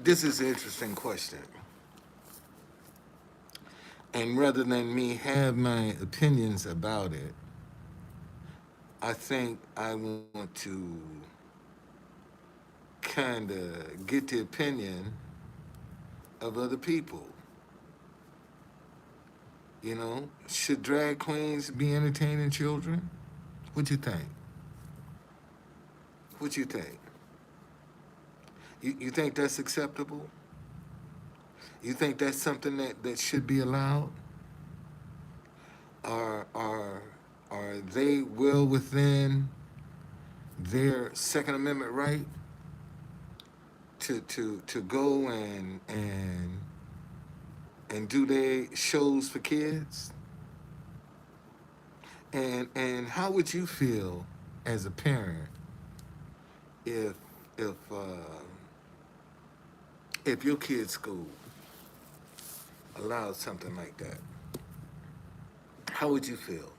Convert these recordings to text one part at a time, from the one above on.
This is an interesting question. And rather than me have my opinions about it, I think I want to kind of get the opinion of other people. You know, should drag queens be entertaining children? What you think? What you think? You think that's acceptable? You think that's something that should be allowed? Are are are they well within their Second Amendment right to go and do their shows for kids? And how would you feel as a parent if if uh, if your kid's school allowed something like that? How would you feel?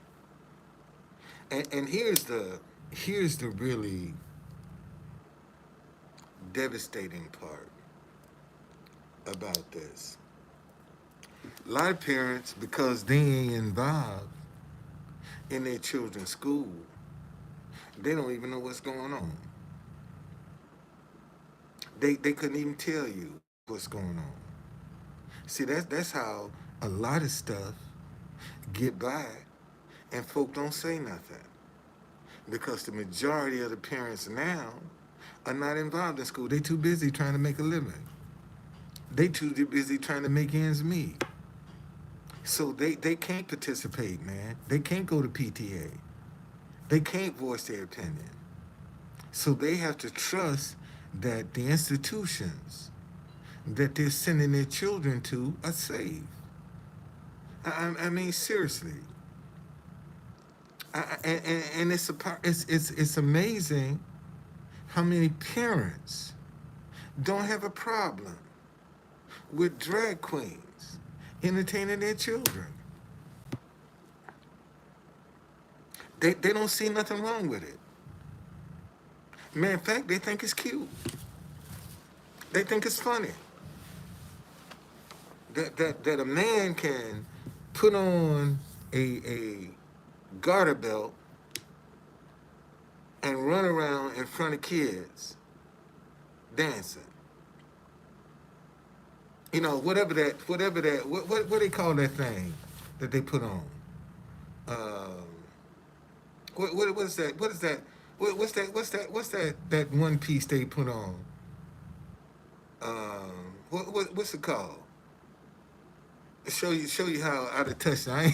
And here's the really devastating part about this. A lot of parents, because they ain't involved in their children's school, they don't even know what's going on. They couldn't even tell you what's going on. See, that's how a lot of stuff get by, and folk don't say nothing because the majority of the parents now are not involved in school. They too busy trying to make a living. They too busy trying to make ends meet. So they can't participate, man. They can't go to PTA. They can't voice their opinion. So they have to trust that the institutions that they're sending their children to are safe. I mean, seriously. And it's amazing how many parents don't have a problem with drag queens entertaining their children. They don't see nothing wrong with it. Man, in fact, they think it's cute. They think it's funny. That a man can put on a garter belt and run around in front of kids dancing. You know, what they call that thing that they put on? Um, what is that? What is that? What's that one piece they put on? What's it called? Show you how out of touch I am.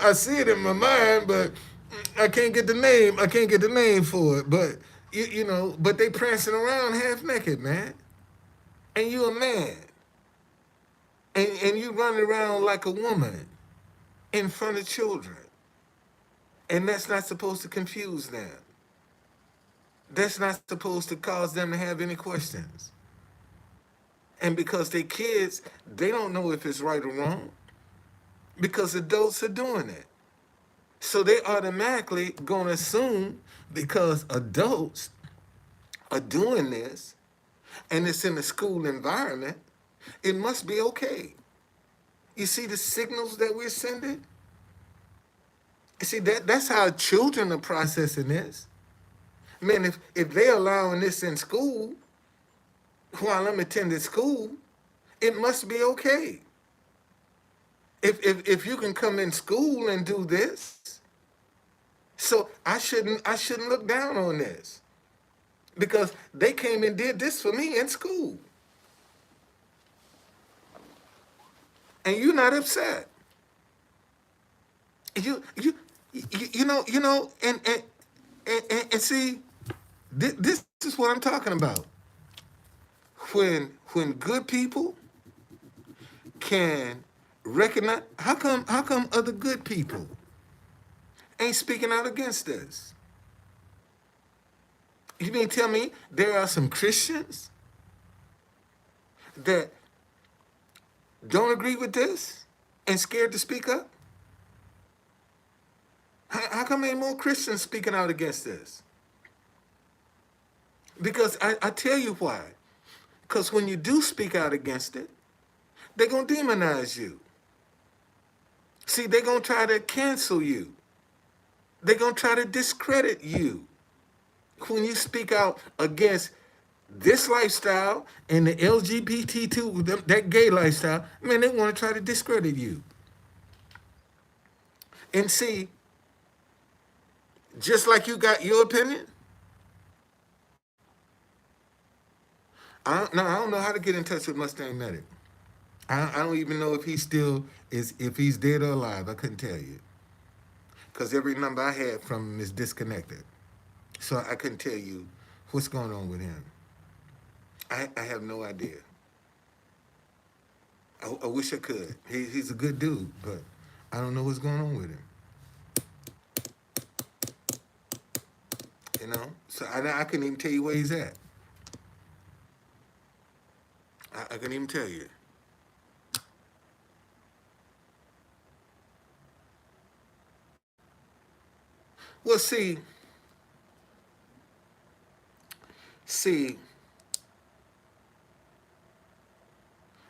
I see it in my mind, but I can't get the name. I can't get the name for it. But you know, but they prancing around half naked, man. And you a man, and you running around like a woman in front of children, and that's not supposed to confuse them. That's not supposed to cause them to have any questions. And because they kids, they don't know if it's right or wrong because adults are doing it. So they automatically going to assume because adults are doing this and it's in a school environment, it must be okay. You see the signals that we're sending? You see, that's how children are processing this. Man, if they're allowing this in school while I'm attending school, it must be okay. If you can come in school and do this, so I shouldn't look down on this because they came and did this for me in school, and you're not upset. You you you know, and see, this is what I'm talking about. When good people can recognize, how come other good people ain't speaking out against this? You mean tell me there are some Christians that don't agree with this and scared to speak up? How come ain't more Christians speaking out against this? Because I tell you why. Because when you do speak out against it, they're going to demonize you. See, they're going to try to cancel you. They're going to try to discredit you. When you speak out against this lifestyle and the LGBT2, that gay lifestyle, man, they want to try to discredit you. And see, just like you got your opinion, I don't know how to get in touch with Mustang Medic. I don't even know if he still is, if he's dead or alive. I couldn't tell you. Because every number I had from him is disconnected. So I couldn't tell you what's going on with him. I have no idea. I wish I could. He's a good dude, but I don't know what's going on with him. You know? So I couldn't even tell you where he's at. I couldn't even tell you. Well, see,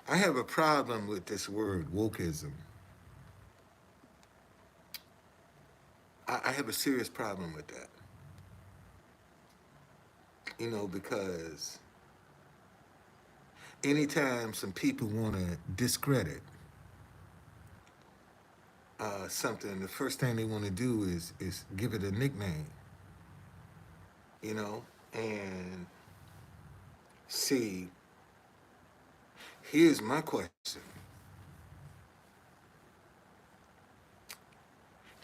I have a problem with this word wokeism. I have a serious problem with that. You know, because anytime some people want to discredit something, the first thing they want to do is give it a nickname. You know, and see, here's my question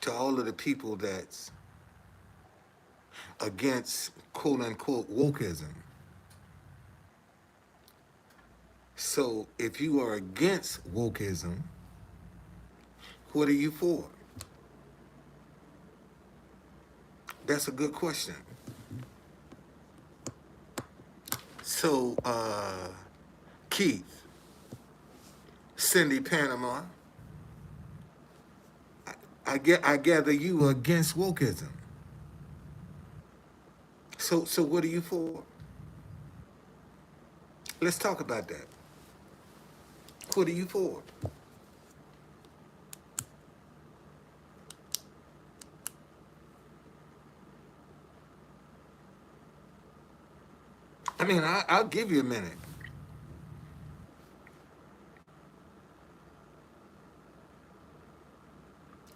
to all of the people that's against quote unquote wokeism. So if you are against wokeism, what are you for? That's a good question. So, Keith, Cindy Panama, I gather you are against wokeism. So what are you for? Let's talk about that. What are you for? I mean, I'll give you a minute.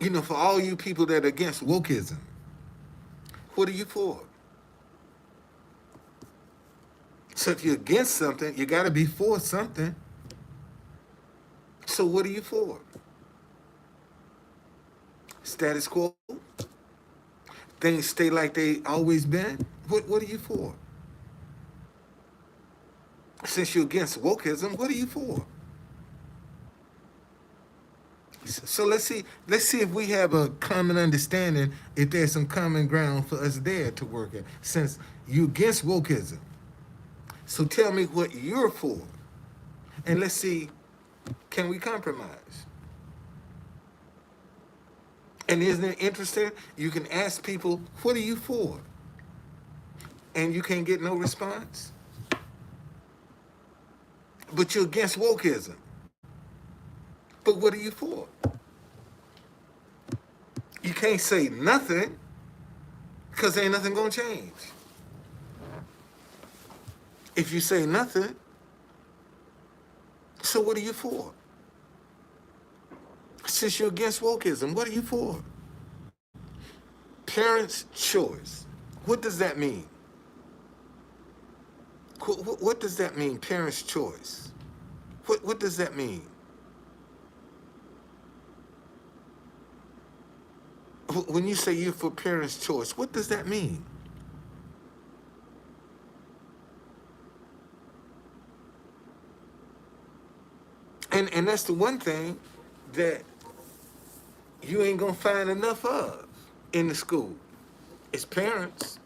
You know, for all you people that are against wokeism, what are you for? So if you're against something, you got to be for something. So what are you for? Status quo? Things stay like they always been? What are you for? Since you're against wokeism, what are you for? So let's see if we have a common understanding, if there's some common ground for us there to work at. Since you against wokeism, so tell me what you're for, and let's see, can we compromise? And isn't it interesting? You can ask people, what are you for? And you can't get no response. But you're against wokeism. But what are you for? You can't say nothing because ain't nothing gonna change. If you say nothing, so what are you for? Since you're against wokeism, what are you for? Parents' choice. What does that mean? What does that mean, parents' choice? What does that mean? When you say you're for parents' choice, what does that mean? And that's the one thing that you ain't gonna find enough of in the school. It's parents.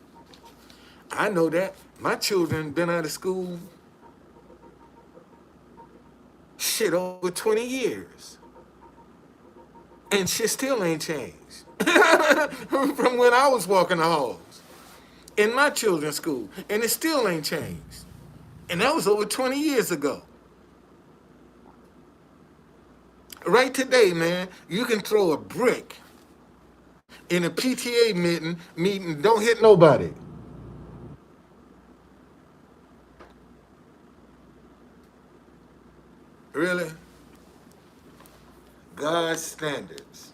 I know that. My children been out of school shit over 20 years. And shit still ain't changed from when I was walking the halls. in my children's school, and it still ain't changed. And that was over 20 years ago. Right today, man, you can throw a brick in a PTA meeting, don't hit nobody. Really? God's standards.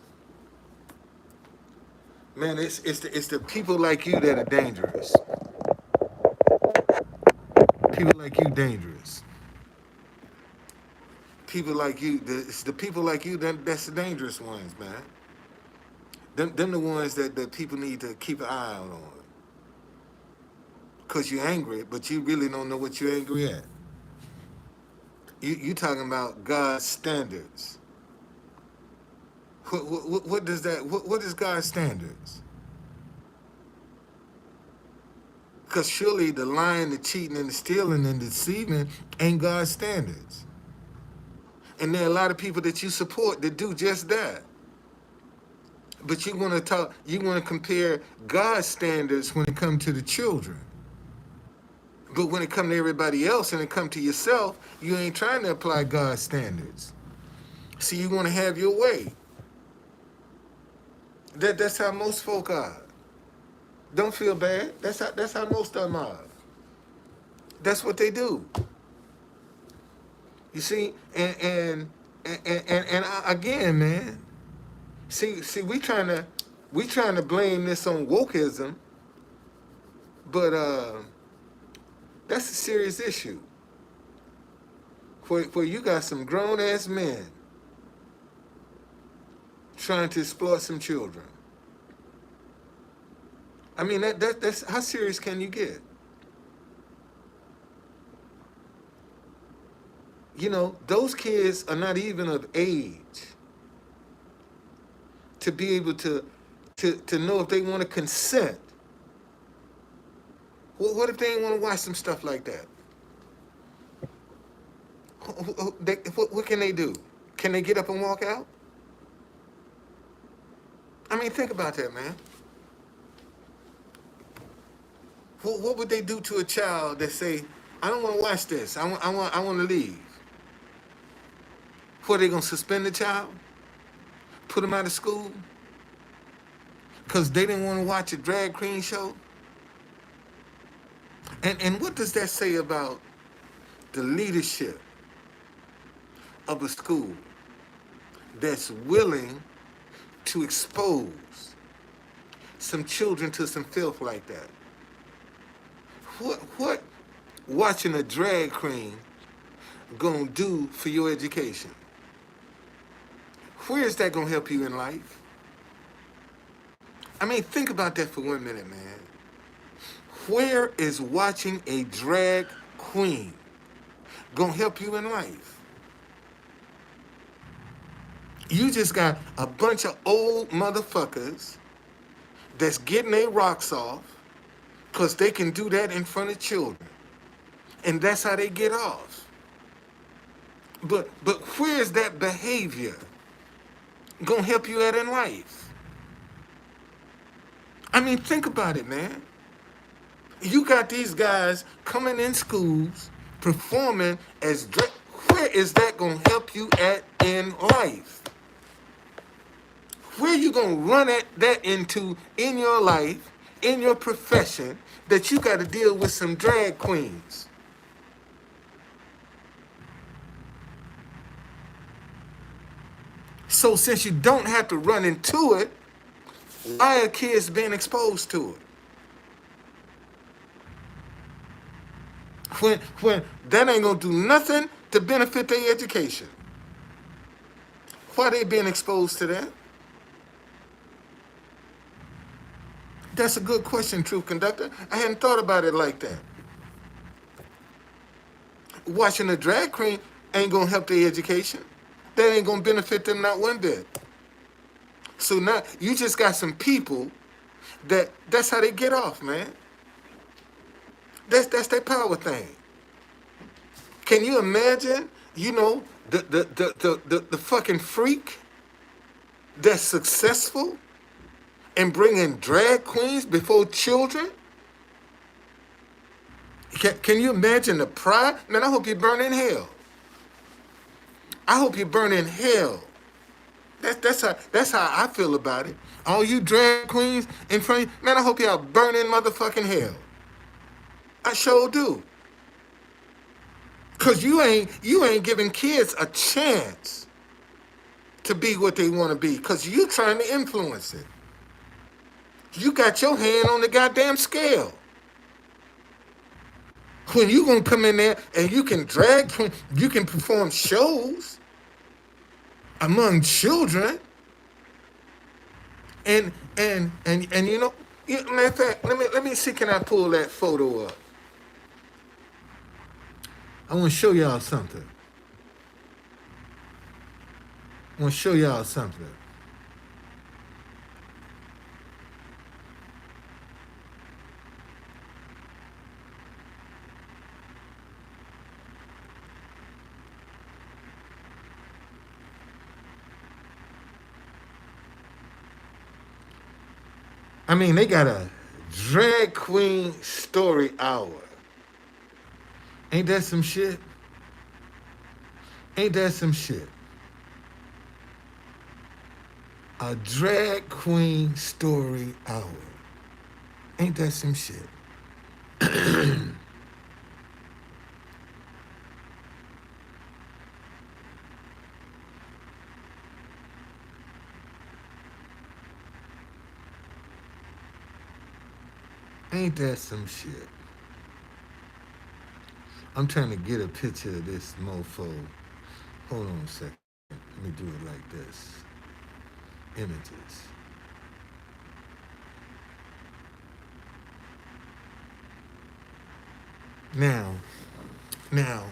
Man, it's the people like you that are dangerous. People like you dangerous. People like you, it's the people like you that's the dangerous ones, man. Them the ones that people need to keep an eye out on. Cause you're angry, but you really don't know what you're angry at. You talking about God's standards. What does that? What is God's standards? Because surely the lying, the cheating, and the stealing and deceiving ain't God's standards. And there are a lot of people that you support that do just that. But you want to compare God's standards when it comes to the children. But when it comes to everybody else and it comes to yourself, you ain't trying to apply God's standards. See, you want to have your way. That's how most folk are. Don't feel bad. That's how most of them are. That's what they do. You see, again, man. See, we trying to blame this on wokeism, but that's a serious issue. Where you got some grown ass men trying to exploit some children. I mean, that's how serious can you get? You know, those kids are not even of age to be able to know if they want to consent. What if they want to watch some stuff like that? What can they do? Can they get up and walk out? I mean, think about that, man. What would they do to a child that say, "I don't want to watch this. I want to leave"? What, are they gonna suspend the child? Put them out of school? Because they didn't want to watch a drag queen show? And what does that say about the leadership of a school that's willing to expose some children to some filth like that? What watching a drag queen gonna do for your education? Where is that gonna help you in life? I mean, think about that for 1 minute, man. Where is watching a drag queen gonna help you in life? You just got a bunch of old motherfuckers that's getting their rocks off because they can do that in front of children. And that's how they get off. But where's that behavior gonna help you out in life? I mean, think about it, man. You got these guys coming in schools, performing as where is that gonna help you at in life? Where you gonna run that into in your life, in your profession, that you gotta deal with some drag queens? So since you don't have to run into it, why are kids being exposed to it? When that ain't gonna do nothing to benefit their education. Why are they being exposed to that? That's a good question, Truth Conductor. I hadn't thought about it like that. Watching a drag queen ain't gonna help their education. That ain't gonna benefit them not one bit. So now you just got some people that's how they get off, man. That's their power thing. Can you imagine, the fucking freak that's successful in bringing drag queens before children? Can you imagine the pride? Man, I hope you burn in hell. I hope you burn in hell. That's how I feel about it. All you drag queens in front of you, man, I hope y'all burn in motherfucking hell. I sure do. Cause you ain't giving kids a chance to be what they want to be. Cause you trying to influence it. You got your hand on the goddamn scale. When you gonna come in there and you can you can perform shows among children, and matter of fact, let me see, can I pull that photo up? I want to show y'all something. I want to show y'all something. I mean, they got a drag queen story hour. Ain't that some shit? Ain't that some shit? A drag queen story hour. Ain't that some shit? Ain't that some shit? I'm trying to get a picture of this mofo. Hold on a second. Let me do it like this. Images. Now, now,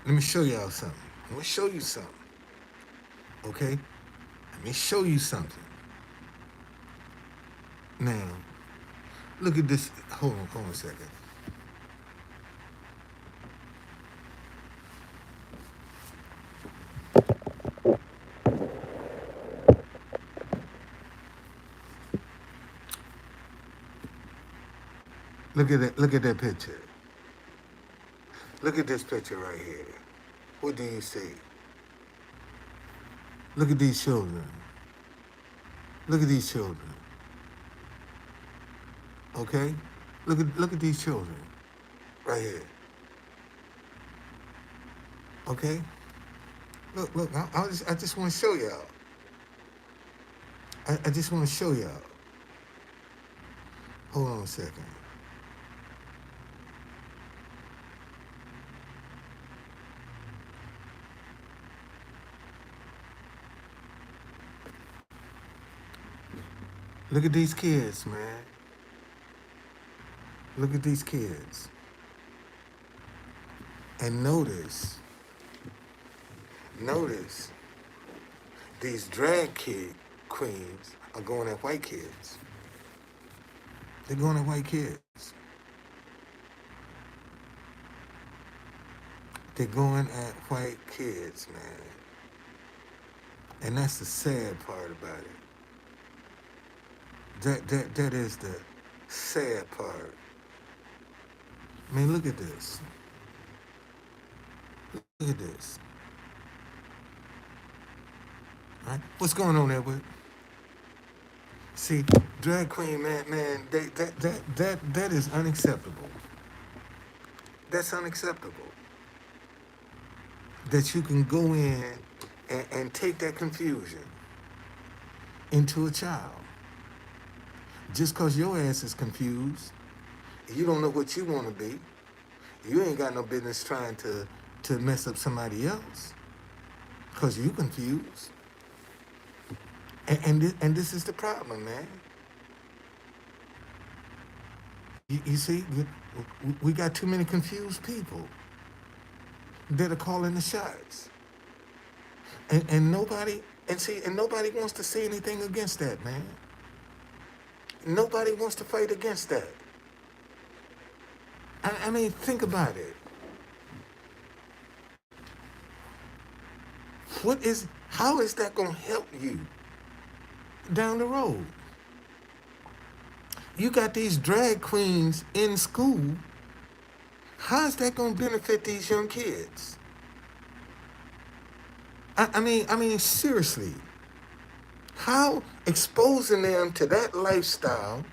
let me show y'all something. Let me show you something. Okay? Let me show you something. Now, look at this. Hold on a second. Look at that. Look at that picture. Look at this picture right here. What do you see? Look at these children. Look at these children. Okay? Look at these children. Right here. Okay? Look, I just want to show y'all. I just want to show y'all. Hold on a second. Look at these kids, man. Look at these kids. And notice, these drag kid queens are going at white kids. They're going at white kids. They're going at white kids, man. And that's the sad part about it. That is the sad part. I mean, look at this. Look at this. All right? What's going on, Edward? See, drag queen, man, that is unacceptable. That's unacceptable. That you can go in and take that confusion into a child. Just because your ass is confused, you don't know what you want to be. You ain't got no business trying to mess up somebody else because you confused. And this is the problem, man. You see, we got too many confused people that are calling the shots. And nobody wants to say anything against that, man. Nobody wants to fight against that. I mean, think about it. How is that going to help you down the road? You got these drag queens in school. How's that gonna benefit these young kids? I mean, seriously, how exposing them to that lifestyle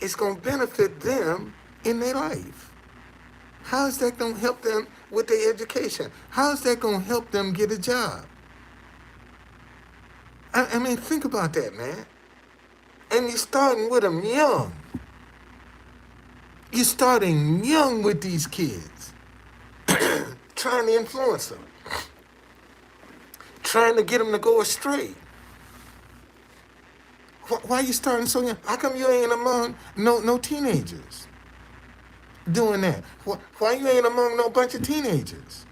is gonna benefit them in their life? How is that gonna help them with their education? How is that gonna help them get a job? I mean, think about that, man. And you're starting with them young. You're starting young with these kids, trying to influence them, trying to get them to go astray. Why are you starting so young? How come you ain't among no teenagers doing that? Why you ain't among no bunch of teenagers?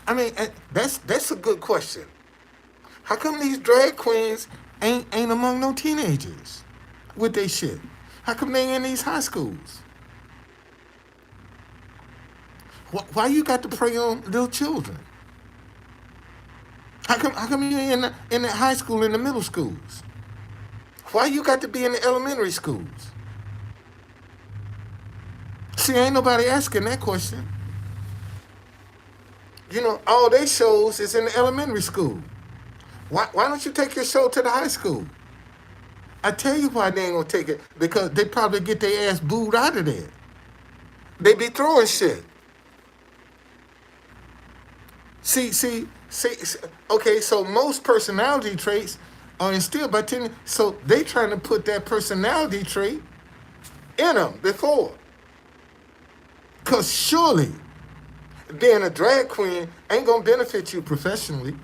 I mean, that's a good question. How come these drag queens ain't among no teenagers with they shit? How come they in these high schools? Why you got to prey on little children? How come you in the high school and the middle schools? Why you got to be in the elementary schools? See, ain't nobody asking that question. You know, all they shows is in the elementary school. Why don't you take your show to the high school? I tell you why they ain't gonna take it. Because they probably get their ass booed out of there. They be throwing shit. See, okay, so most personality traits are instilled by 10. So they trying to put that personality trait in them before. Because surely being a drag queen ain't going to benefit you professionally.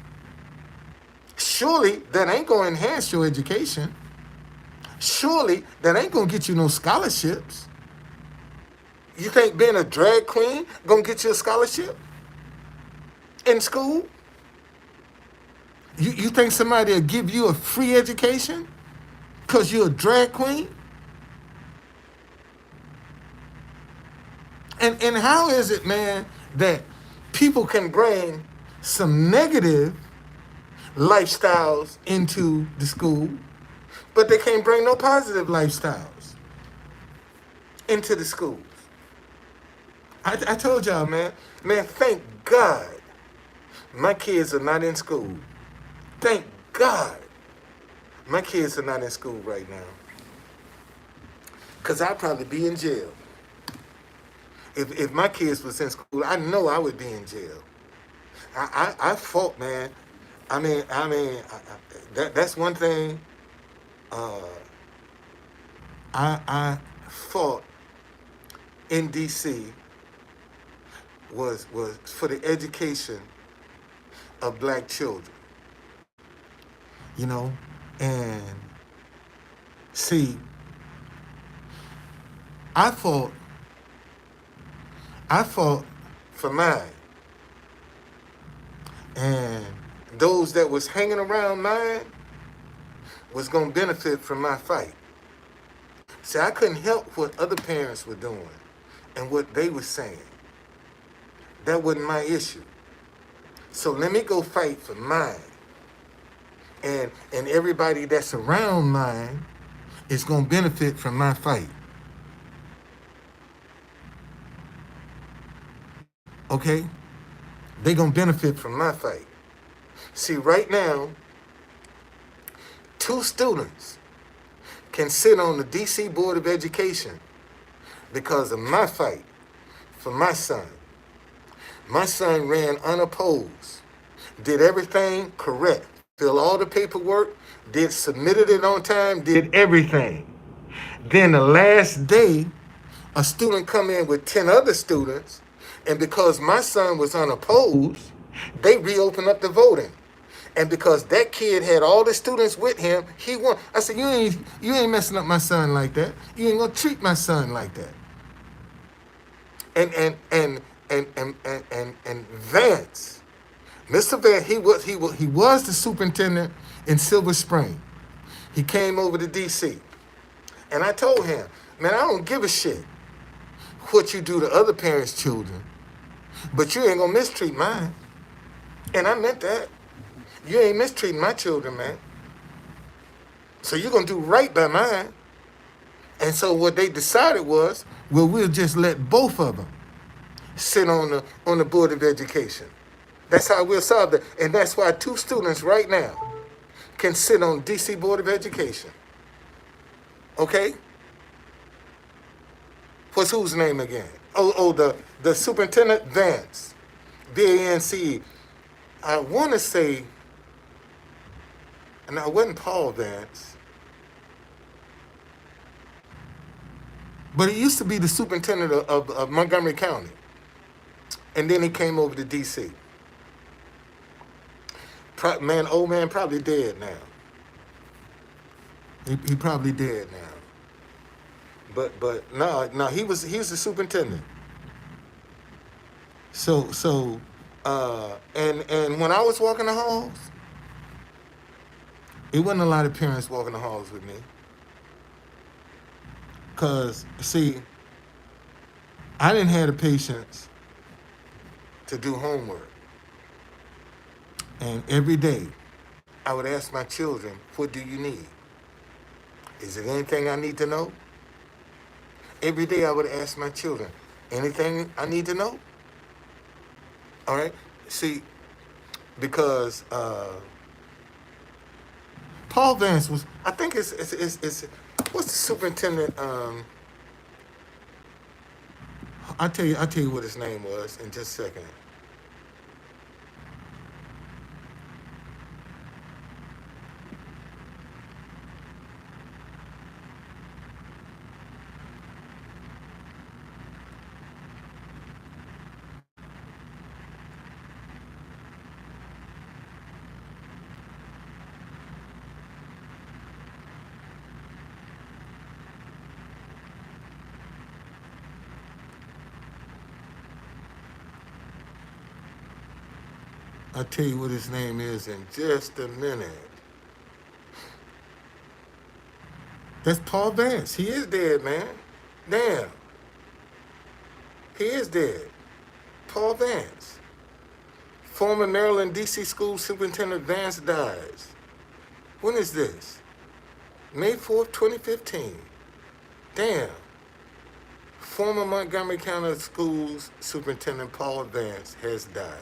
Surely that ain't going to enhance your education. Surely that ain't going to get you no scholarships. You think being a drag queen going to get you a scholarship in school? You think somebody will give you a free education because you're a drag queen? And how is it, man, that people can bring some negative lifestyles into the school, but they can't bring no positive lifestyles into the schools? I told y'all, man, thank God my kids are not in school. Thank God my kids are not in school right now. Because I'd probably be in jail. If my kids was in school, I know I would be in jail. I fought, man. That's one thing. I fought in D.C. was for the education of black children. You know, and see, I fought for mine. And those that was hanging around mine was going to benefit from my fight. See, I couldn't help what other parents were doing and what they were saying. That wasn't my issue. So let me go fight for mine. And everybody that's around mine is going to benefit from my fight. Okay? They're going to benefit from my fight. See, right now, 2 students can sit on the D.C. Board of Education because of my fight for my son. My son ran unopposed, did everything correct, filled all the paperwork, submitted it on time, did everything. Then the last day, a student come in with 10 other students, and because my son was unopposed, they reopened up the voting. And because that kid had all the students with him, he won. I said, you ain't messing up my son like that. You ain't gonna treat my son like that. And Vance, Mr. Vance, he was the superintendent in Silver Spring. He came over to D.C. And I told him, man, I don't give a shit what you do to other parents' children, but you ain't gonna mistreat mine. And I meant that. You ain't mistreating my children, man. So you're gonna do right by mine. And so what they decided was, well, we'll just let both of them sit on the board of education. That's how we'll solve that. And that's why two students right now can sit on DC Board of Education. Okay? What's whose name again? The superintendent Vance. VANCE. I want to say, and I wasn't Paul Vance, but he used to be the superintendent of Montgomery County. And then he came over to DC. Man, old man probably dead now. He probably dead now. But no, he was the superintendent. And when I was walking the halls, it wasn't a lot of parents walking the halls with me. Cause see, I didn't have the patience to do homework. And every day I would ask my children, what do you need? Is there anything I need to know? Every day I would ask my children, anything I need to know? All right? See, because Paul Vance was, I think it's what's the superintendent? I'll tell you what his name was in just a second. I'll tell you what his name is in just a minute. That's Paul Vance. He is dead, man. Damn. He is dead. Paul Vance. Former Maryland DC school superintendent Vance dies. When is this? May 4th, 2015. Damn. Former Montgomery County Schools Superintendent Paul Vance has died.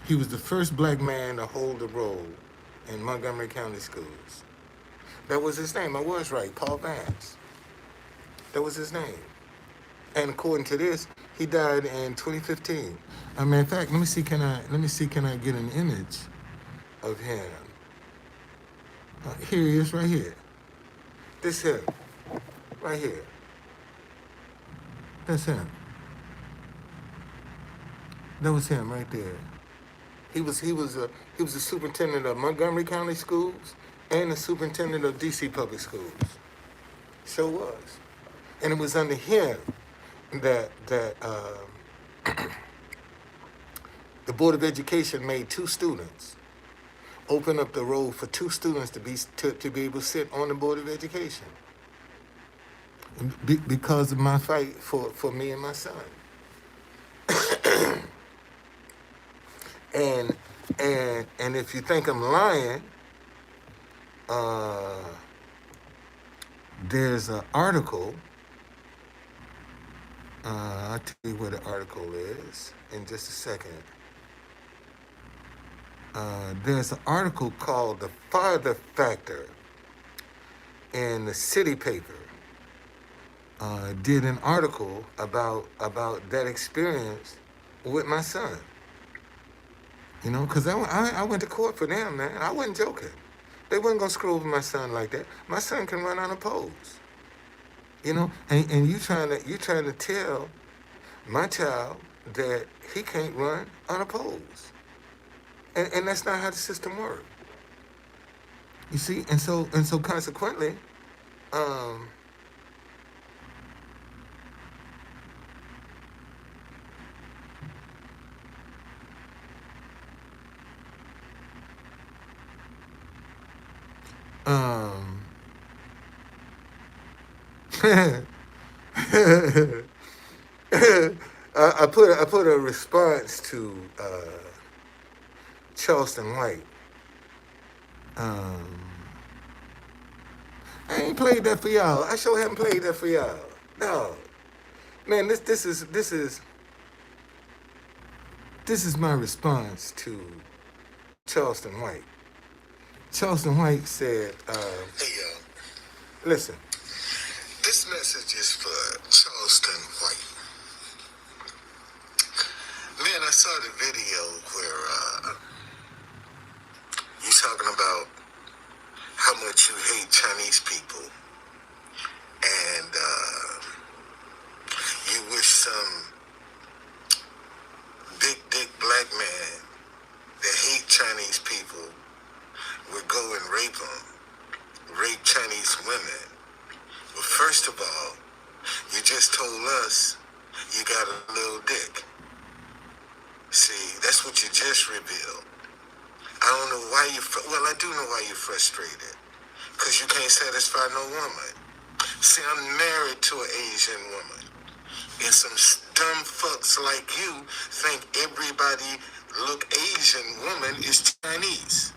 He was the first black man to hold the role in Montgomery County Schools. That was his name. I was right. Paul Vance. That was his name. And according to this, he died in 2015. I mean, in fact, let me see. Can I get an image of him? Here he is, right here. This him, right here. That's him. That was him right there. He was the superintendent of Montgomery County Schools and the superintendent of DC Public Schools. So was, and it was under him that the Board of Education made two students open up the road for two students to be able to sit on the Board of Education because of my fight for me and my son. And if you think I'm lying, there's an article. I'll tell you what the article is in just a second. There's an article called "The Father Factor" in the City paper. Did an article about that experience with my son. You know, because I went to court for them, man. I wasn't joking. They wasn't gonna screw over my son like that. My son can run unopposed. You know, and you trying to tell my child that he can't run unopposed. And that's not how the system works. You see, and so consequently, um, um, I put a response to Charleston White Um, I ain't played that for y'all. I sure haven't played that for y'all. No, man. This is my response to Charleston White. Charleston White said, "Hey y'all, listen. This message is for Charleston White. Man, I saw the video where you talking about how much you hate Chinese people, and you wish some big dick black man that hate Chinese people would go and rape Chinese women. Well, first of all, you just told us you got a little dick. See, that's what you just revealed. I don't know why well, I do know why you're frustrated. Because you can't satisfy no woman. See, I'm married to an Asian woman. And some dumb fucks like you think everybody look Asian woman is Chinese.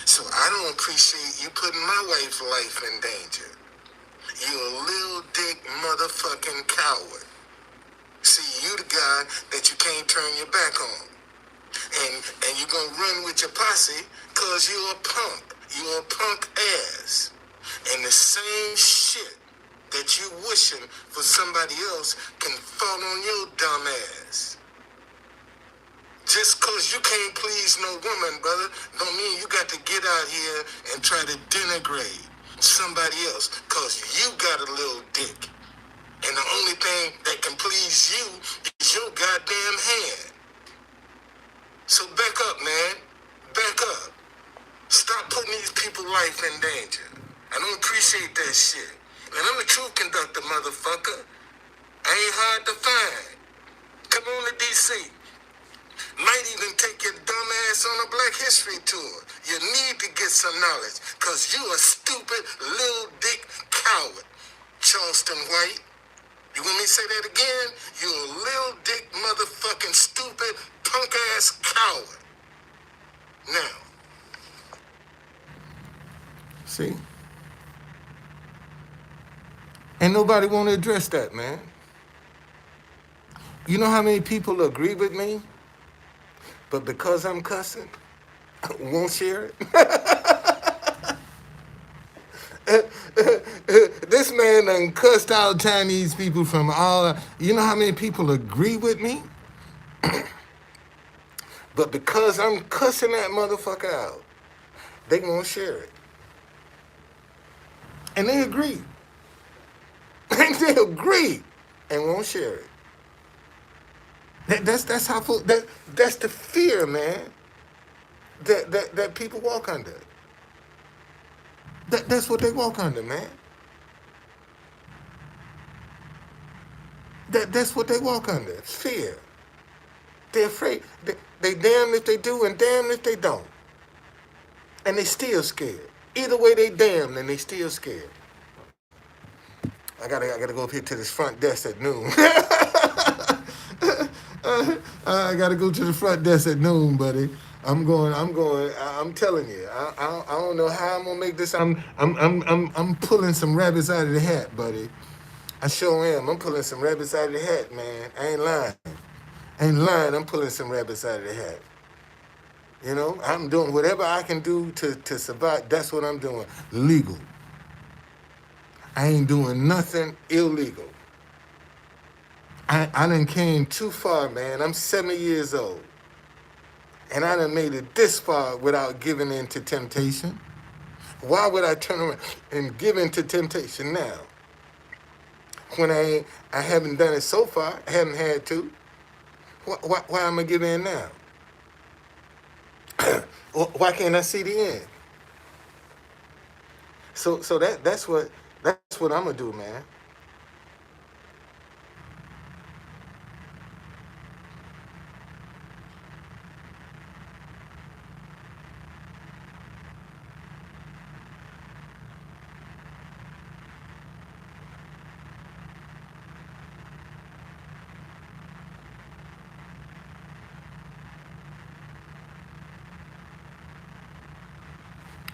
So I don't appreciate you putting my wife's life in danger. You a little dick motherfucking coward. See, you the guy that you can't turn your back on. And you gonna run with your posse cause you're a punk. You're a punk ass. And the same shit that you wishing for somebody else can fall on your dumb ass. Just cause you can't please no woman, brother, don't mean you got to get out here and try to denigrate somebody else cause you got a little dick. And the only thing that can please you is your goddamn hand. So back up, man. Back up. Stop putting these people's life in danger. I don't appreciate that shit. And I'm the truth conductor, motherfucker. I ain't hard to find. Come on to DC. Might even take your dumb ass on a Black History tour. You need to get some knowledge, cause you a stupid little dick coward. Charleston White. You want me to say that again? You a little dick motherfucking stupid punk ass coward. Now. See? Ain't nobody want to address that, man. You know how many people agree with me, but because I'm cussing, won't share it? This man done cussed out Chinese people from all. You know how many people agree with me? But because I'm cussing that motherfucker out, they won't share it. And they agree. And they agree and won't share it. That's how that's the fear, man. That people walk under. That's what they walk under, man. That's what they walk under. Fear. They're afraid. They damn if they do and damn if they don't. And they still scared. Either way they damn and they still scared. I gotta go up here to this front desk at noon. I gotta go to the front desk at noon, buddy. I'm telling you, I don't know how I'm gonna make this. I'm pulling some rabbits out of the hat, buddy. I sure am. I'm pulling some rabbits out of the hat, man. I ain't lying. I'm pulling some rabbits out of the hat. You know, I'm doing whatever I can do to survive. That's what I'm doing. Legal. I ain't doing nothing illegal. I done came too far, man. I'm 70 years old. And I done made it this far without giving in to temptation. Why would I turn around and give in to temptation now? When I haven't done it so far, I haven't had to. Why am I giving in now? Why can't I see the end? So that's what I'm gonna do, man.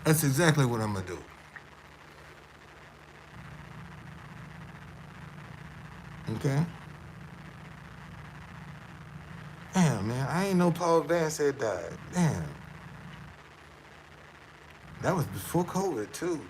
That's exactly what I'm gonna do. Okay. Damn, man, I ain't know Paul Vance had died. Damn, that was before COVID too.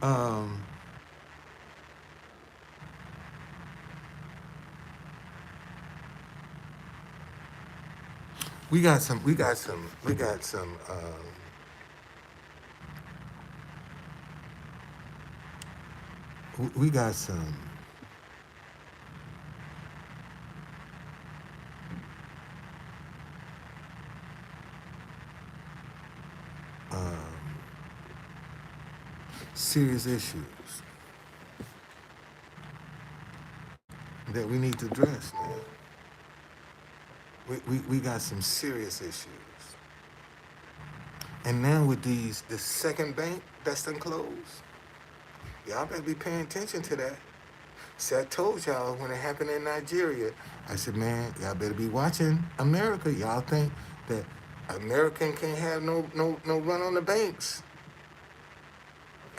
Um, we got some. Um, Serious issues that we need to address, man. We got some serious issues. And now with the second bank that's done closed, y'all better be paying attention to that. See, I told y'all when it happened in Nigeria, I said, man, y'all better be watching America. Y'all think that American can't have no run on the banks.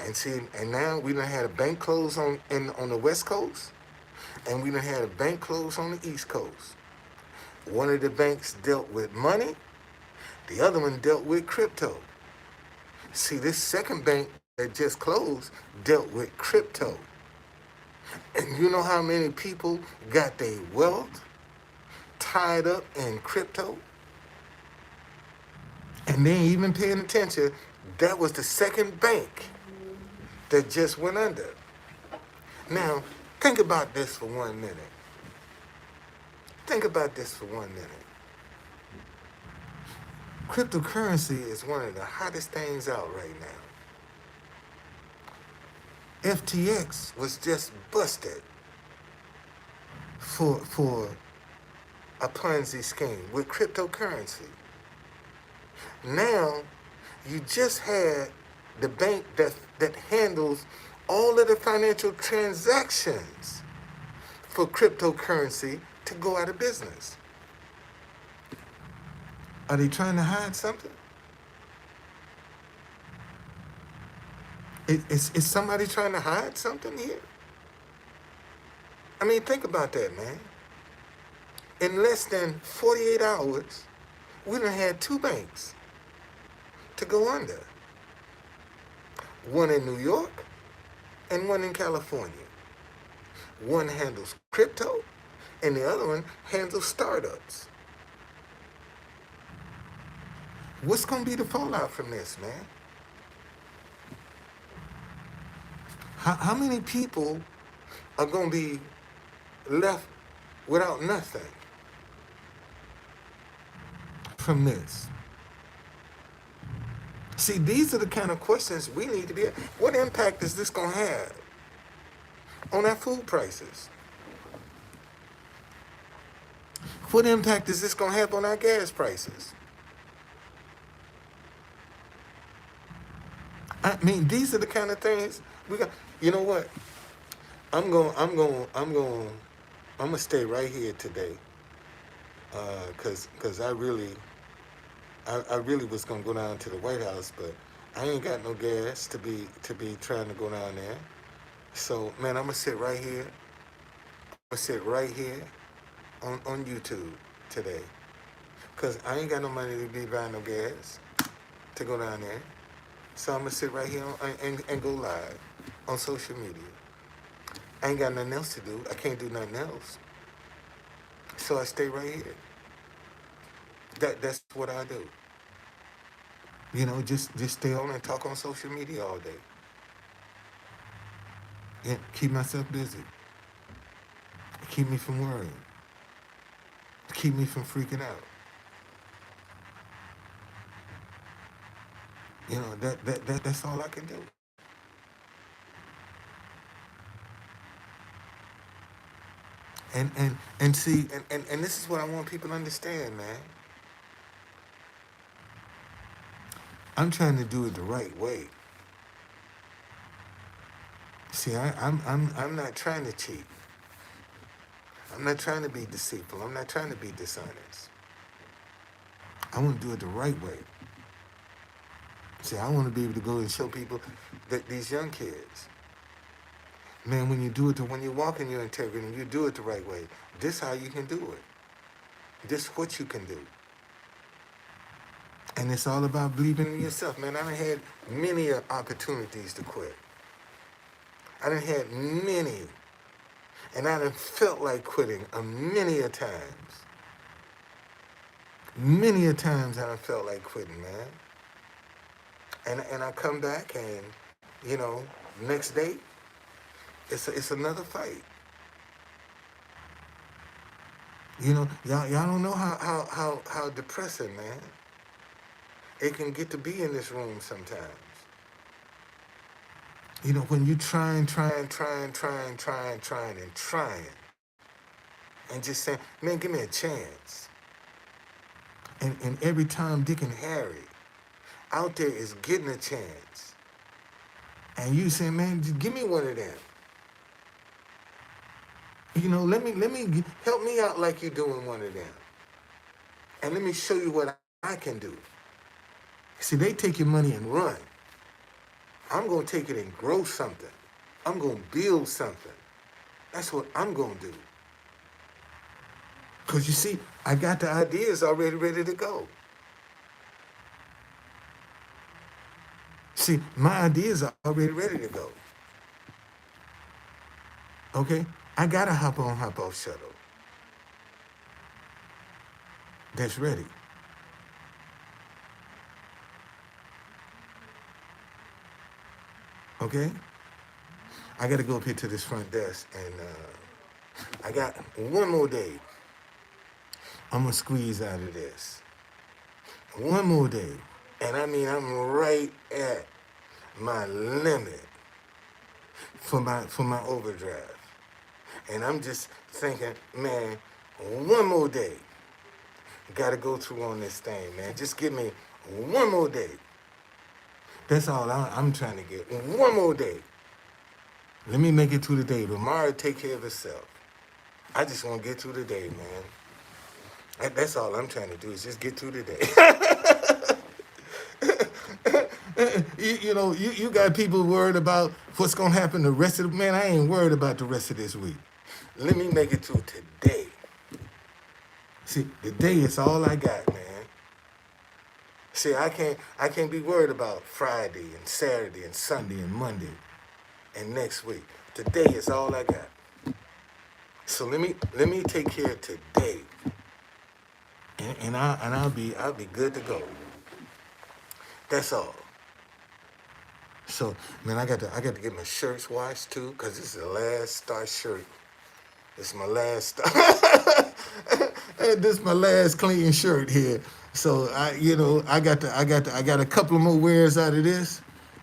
And see, and now we done had a bank close on the West Coast, and we done had a bank close on the East Coast. One of the banks dealt with money, the other one dealt with crypto. See, this second bank that just closed dealt with crypto. And you know how many people got their wealth tied up in crypto? And they ain't even paying attention. That was the second bank that just went under. Now, think about this for 1 minute. Think about this for 1 minute. Cryptocurrency is one of the hottest things out right now. FTX was just busted for a Ponzi scheme with cryptocurrency. Now, you just had the bank that handles all of the financial transactions for cryptocurrency to go out of business. Are they trying to hide something? Is somebody trying to hide something here? I mean, think about that, man. In less than 48 hours, we done had two banks to go under. One in New York and one in California. One handles crypto and the other one handles startups. What's going to be the fallout from this, man? How many people are going to be left without nothing from this? See, these are the kind of questions we need to be. What impact is this going to have on our food prices? What impact is this going to have on our gas prices? I mean, these are the kind of things we got. You know what? I'm gonna stay right here today, cause I really was gonna go down to the White House, but I ain't got no gas to be trying to go down there. So man, I'm gonna sit right here. I'm gonna sit right here on YouTube today, cause I ain't got no money to be buying no gas to go down there. So I'm gonna sit right here and go live on social media. I ain't got nothing else to do. I can't do nothing else. So I stay right here. That's what I do. Just stay on and talk on social media all day. Yeah, keep myself busy. Keep me from worrying. Keep me from freaking out. That's all I can do. And see, and this is what I want people to understand, man. I'm trying to do it the right way. See, I'm not trying to cheat. I'm not trying to be deceitful. I'm not trying to be dishonest. I want to do it the right way. See, I want to be able to go and show people that these young kids, man, when you do it, when you walk in your integrity and you do it the right way, this how you can do it. This what you can do. And it's all about believing in yourself, man. I done had many opportunities to quit. I done had many, and I done felt like quitting many a times. Many a times I done felt like quitting, man. And I come back and, you know, next day, it's another fight. You know, y'all don't know how depressing, man, it can get to be in this room sometimes. You know, when you trying, and just saying, man, give me a chance. And every time Dick and Harry out there is getting a chance, and you say, man, just give me one of them. You know, let me help me out like you're doing one of them, and let me show you what I can do. See, they take your money and run. I'm gonna take it and grow something. I'm gonna build something. That's what I'm gonna do. Cause you see, I got the ideas already ready to go. See, my ideas are already ready to go. Okay? I got a hop on, hop off shuttle that's ready. Okay? I got to go up here to this front desk, and I got one more day. I'm going to squeeze out of this. One more day. And I mean, I'm right at my limit for my overdrive. And I'm just thinking, man, one more day. Got to go through on this thing, man. Just give me one more day. That's all I'm trying to get. One more day. Let me make it through the day. Tomorrow take care of itself. I just want to get through the day, man. That's all I'm trying to do is just get through the day. You know, you got people worried about what's going to happen the rest of the... Man, I ain't worried about the rest of this week. Let me make it through today. See, the day is all I got, man. See, I can't be worried about Friday and Saturday and Sunday and Monday and next week. Today is all I got. So let me take care of today, and I'll be good to go. That's all. So man, I got to get my shirts washed too, cause this is the last Star shirt. This is my last Star. This is my last clean shirt here. So I got a couple of more wears out of this,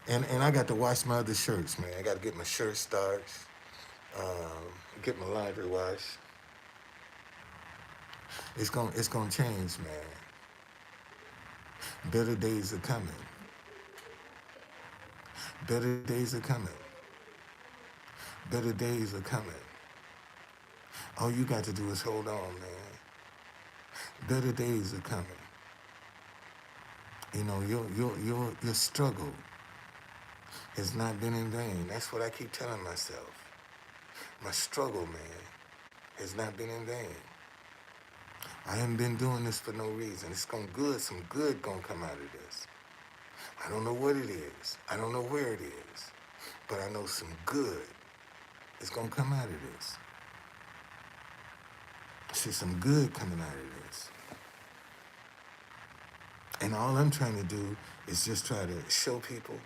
and I got to wash my other shirts, man. I got to get my shirt starched, get my laundry washed. It's gonna change, man. Better days are coming. Better days are coming. Better days are coming. All you got to do is hold on, man. Better days are coming. You know, your struggle has not been in vain. That's what I keep telling myself. My struggle, man, has not been in vain. I haven't been doing this for no reason. Some good gonna come out of this. I don't know what it is. I don't know where it is. But I know some good is gonna come out of this. I see some good coming out of this. And all I'm trying to do is just try to show people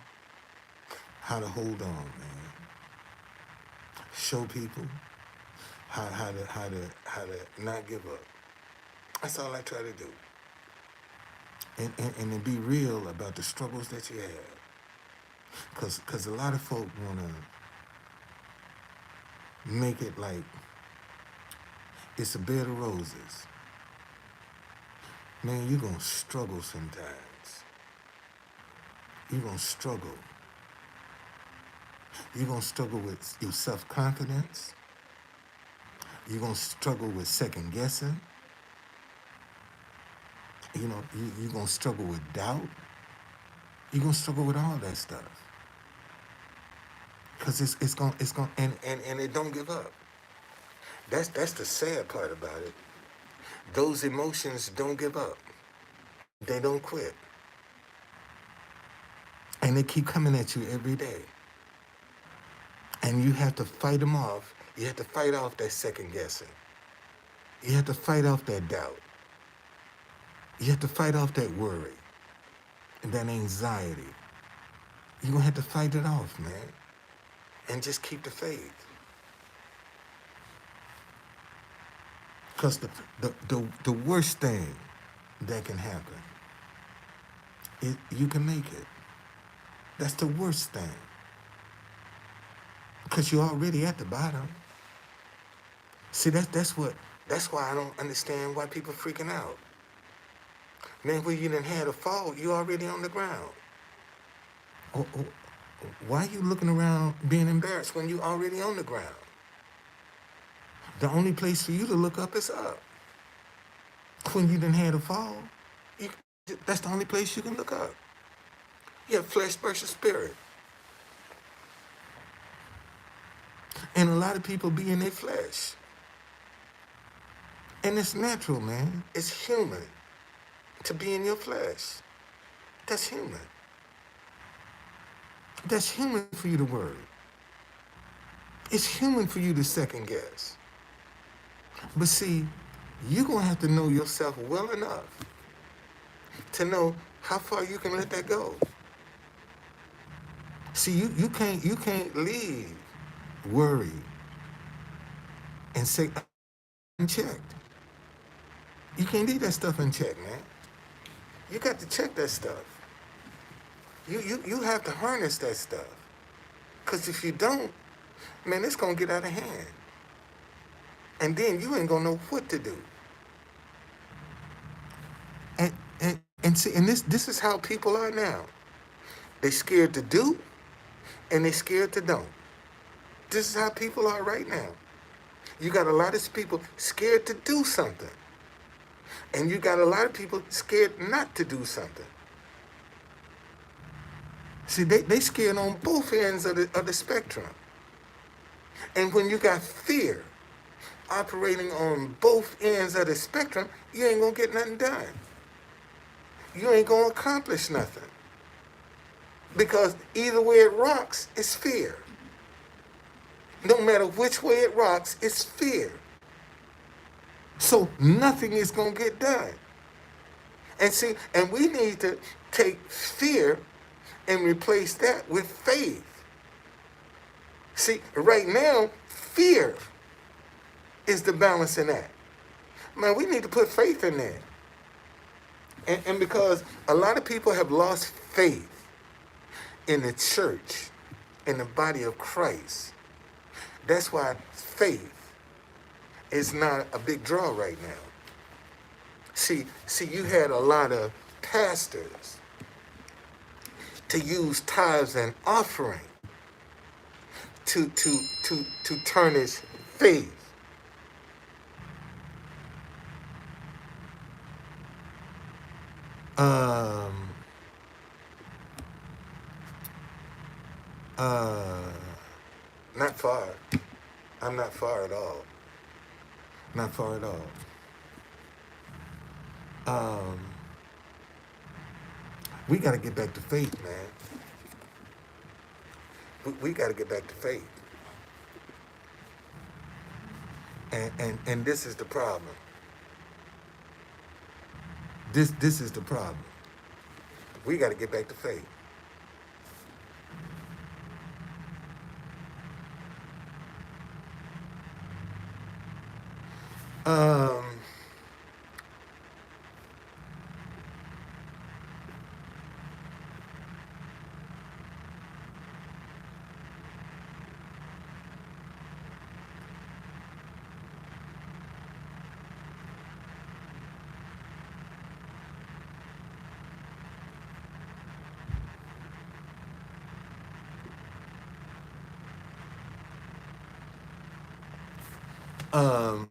how to hold on, man. Show people how to not give up. That's all I try to do. And to be real about the struggles that you have. Cause a lot of folk wanna make it like it's a bed of roses. Man, you're going to struggle sometimes. You're going to struggle. You're going to struggle with your self-confidence. You're going to struggle with second guessing. You're going to struggle with doubt. You're going to struggle with all that stuff. Because and it don't give up. That's the sad part about it. Those emotions don't give up. They don't quit. And they keep coming at you every day. And you have to fight them off. You have to fight off that second guessing. You have to fight off that doubt. You have to fight off that worry and that anxiety. You're going to have to fight it off, man. And just keep the faith. Because the worst thing that can happen is you can make it. That's the worst thing. Because you're already at the bottom. See, that's why I don't understand why people freaking out. Man, when you done had a fall, you already on the ground. Why are you looking around being embarrassed when you already on the ground? The only place for you to look up is up. When you done had a fall, that's the only place you can look up. You have flesh versus spirit. And a lot of people be in their flesh. And it's natural, man. It's human to be in your flesh. That's human. That's human for you to worry. It's human for you to second guess. But see, you're going to have to know yourself well enough to know how far you can let that go. See, you can't leave worry and say unchecked. You can't leave that stuff unchecked, man. You got to check that stuff. You have to harness that stuff. Because if you don't, man, it's going to get out of hand. And then you ain't going to know what to do. And see, and this is how people are now. They scared to do, and they scared to don't. This is how people are right now. You got a lot of people scared to do something. And you got a lot of people scared not to do something. See, they scared on both ends of the spectrum. And when you got fear operating on both ends of the spectrum, you ain't going to get nothing done. You ain't going to accomplish nothing. Because either way it rocks, it's fear. No matter which way it rocks, it's fear. So nothing is going to get done. And see, and we need to take fear and replace that with faith. See, right now, fear is the balancing act. Man, we need to put faith in there. And because a lot of people have lost faith in the church, in the body of Christ. That's why faith is not a big draw right now. See, you had a lot of pastors to use tithes and offering to tarnish faith. Not far. I'm not far at all. Not far at all. We got to get back to faith, man. We got to get back to faith. And this is the problem. This is the problem. We got to get back to faith. Um,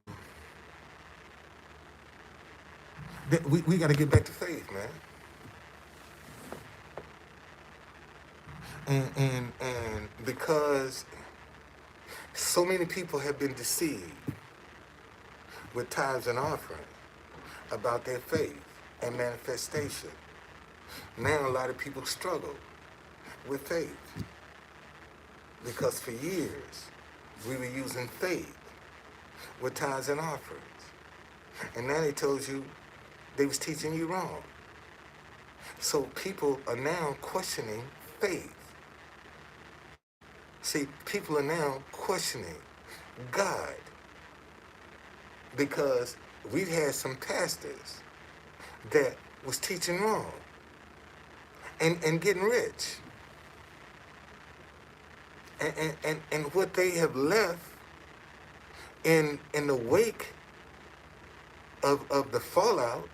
we got to get back to faith, man. And because so many people have been deceived with tithes and offering about their faith and manifestation. Now a lot of people struggle with faith because for years we were using faith with tithes and offerings. And now they told you they was teaching you wrong. So people are now questioning faith. See, people are now questioning God because we've had some pastors that was teaching wrong and getting rich. And what they have left in the wake of the fallout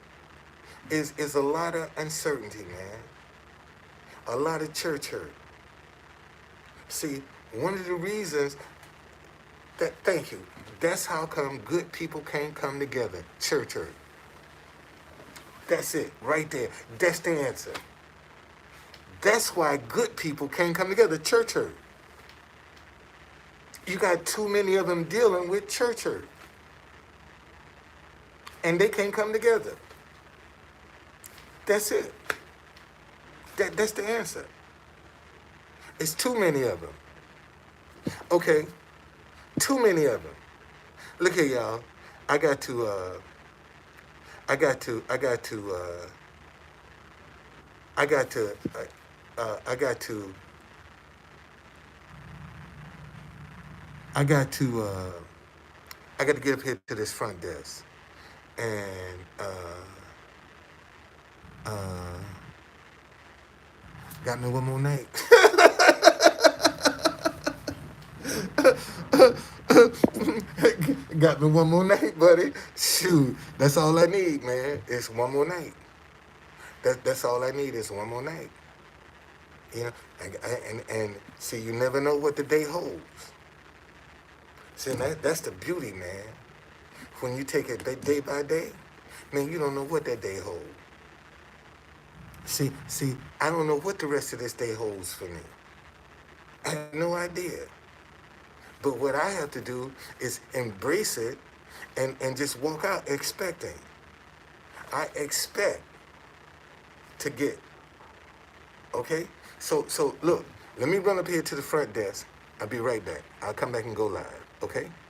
is a lot of uncertainty, man. A lot of church hurt. See, one of the reasons that, thank you, that's how come good people can't come together. Church hurt. That's it, right there. That's the answer. That's why good people can't come together. Church hurt. You got too many of them dealing with church hurt. And they can't come together. That's it. That's the answer. It's too many of them. Okay, too many of them. Look here, y'all. I got to, I got to, I got to, I got to, I got to, I got to, I got to get up here to this front desk, and uh, got me one more night. Got me one more night, buddy. Shoot, that's all I need, man. It's one more night. That's all I need is one more night. You know, and see, you never know what the day holds. See, that's the beauty, man. When you take it day by day, man, you don't know what that day holds. See, I don't know what the rest of this day holds for me. I have no idea. But what I have to do is embrace it and just walk out expecting. I expect to get. Okay? So look, let me run up here to the front desk. I'll be right back. I'll come back and go live. Okay?